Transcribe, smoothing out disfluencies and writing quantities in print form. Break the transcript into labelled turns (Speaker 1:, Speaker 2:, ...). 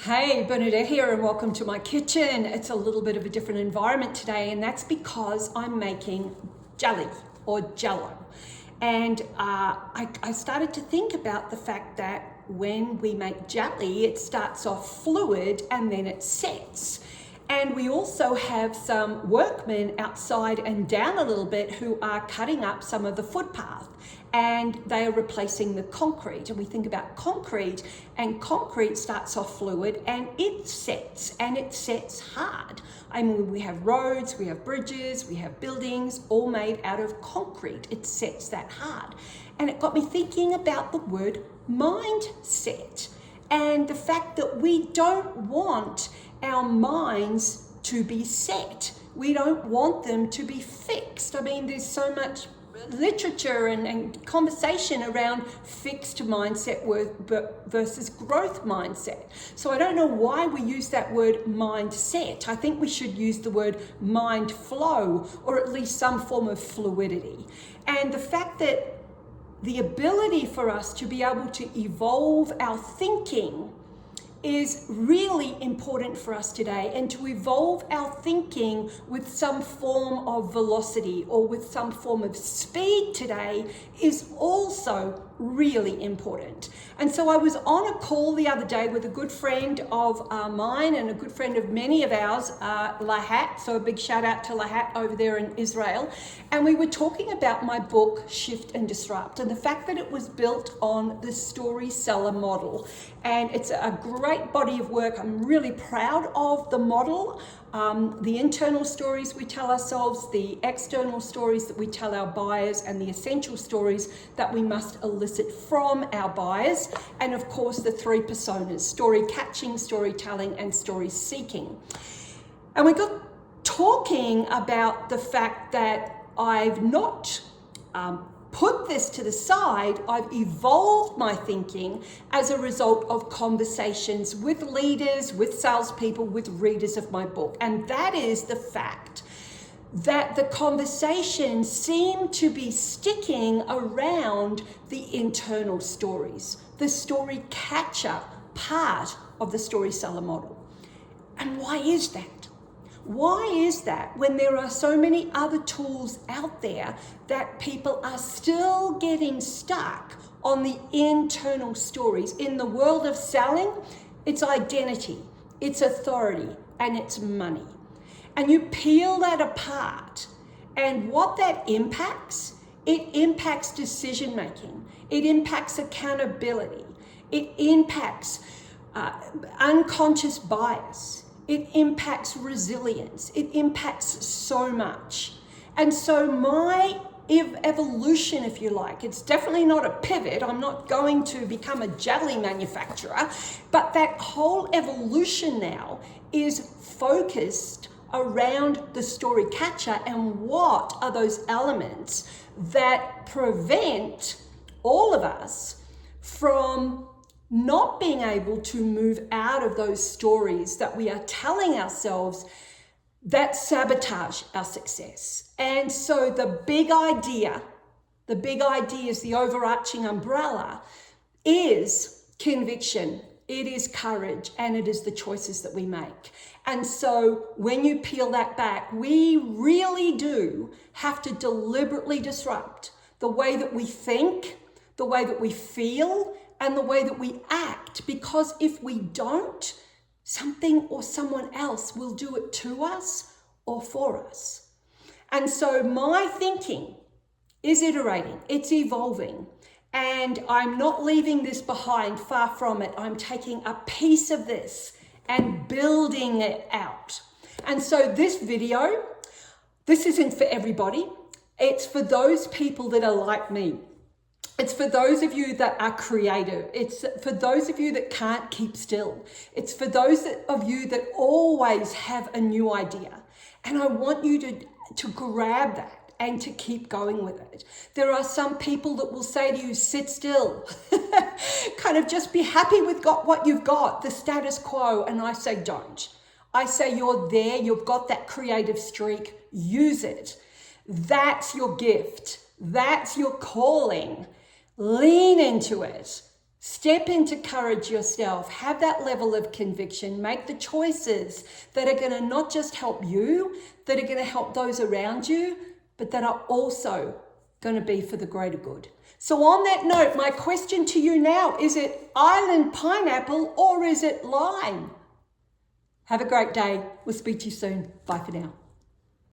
Speaker 1: Hey, Bernadette here and welcome to my kitchen. It's a little bit of a different environment today, and that's because I'm making jelly or Jello. And I started to think about the fact that when we make jelly, it starts off fluid and then it sets. And we also have some workmen outside and down a little bit who are cutting up some of the footpath, and they are replacing the concrete. And we think about concrete, and concrete starts off fluid and it sets hard. I mean, we have roads, we have bridges, we have buildings all made out of concrete. It sets that hard. And it got me thinking about the word mindset and the fact that we don't want our minds to be set. We don't want them to be fixed. I mean, there's so much literature and conversation around fixed mindset versus growth mindset. So I don't know why we use that word mindset. I think we should use the word mind flow, or at least some form of fluidity. And the fact that the ability for us to be able to evolve our thinking is really important for us today, and to evolve our thinking with some form of velocity or with some form of speed today is also really important. And so I was on a call the other day with a good friend of mine and a good friend of many of ours, Lahat, so a big shout out to Lahat over there in Israel, and we were talking about my book Shift and Disrupt and the fact that it was built on the story seller model. And it's a great body of work. I'm really proud of the model, the internal stories we tell ourselves, the external stories that we tell our buyers, and the essential stories that we must elicit from our buyers, and of course the three personas: story catching, storytelling, and story seeking. And we got talking about the fact that I've not put this to the side. I've evolved my thinking as a result of conversations with leaders, with salespeople, with readers of my book. And that is the fact that the conversations seem to be sticking around the internal stories, the story catcher part of the story seller model. And why is that? Why is that when there are so many other tools out there that people are still getting stuck on the internal stories? In the world of selling, it's identity, it's authority, and it's money. And you peel that apart, and what that impacts, it impacts decision making, it impacts accountability, it impacts unconscious bias. It impacts resilience. It impacts so much. And so my evolution, if you like, it's definitely not a pivot. I'm not going to become a jelly manufacturer, but that whole evolution now is focused around the story catcher and what are those elements that prevent all of us from not being able to move out of those stories that we are telling ourselves that sabotage our success. And so the big idea is the overarching umbrella is conviction, it is courage, and it is the choices that we make. And so when you peel that back, we really do have to deliberately disrupt the way that we think, the way that we feel, and the way that we act, because if we don't, something or someone else will do it to us or for us. And so my thinking is iterating, it's evolving, and I'm not leaving this behind, far from it. I'm taking a piece of this and building it out. And so this video, this isn't for everybody. It's for those people that are like me. It's for those of you that are creative. It's for those of you that can't keep still. It's for those of you that always have a new idea. And I want you to grab that and to keep going with it. There are some people that will say to you, sit still, kind of just be happy with what you've got, the status quo. And I say, don't. I say, you're there, you've got that creative streak, use it. That's your gift. That's your calling. Lean into it. Step into courage yourself. Have that level of conviction. Make the choices that are going to not just help you, that are going to help those around you, but that are also going to be for the greater good. So on that note, my question to you now, is it island pineapple or is it lime? Have a great day. We'll speak to you soon. Bye for now.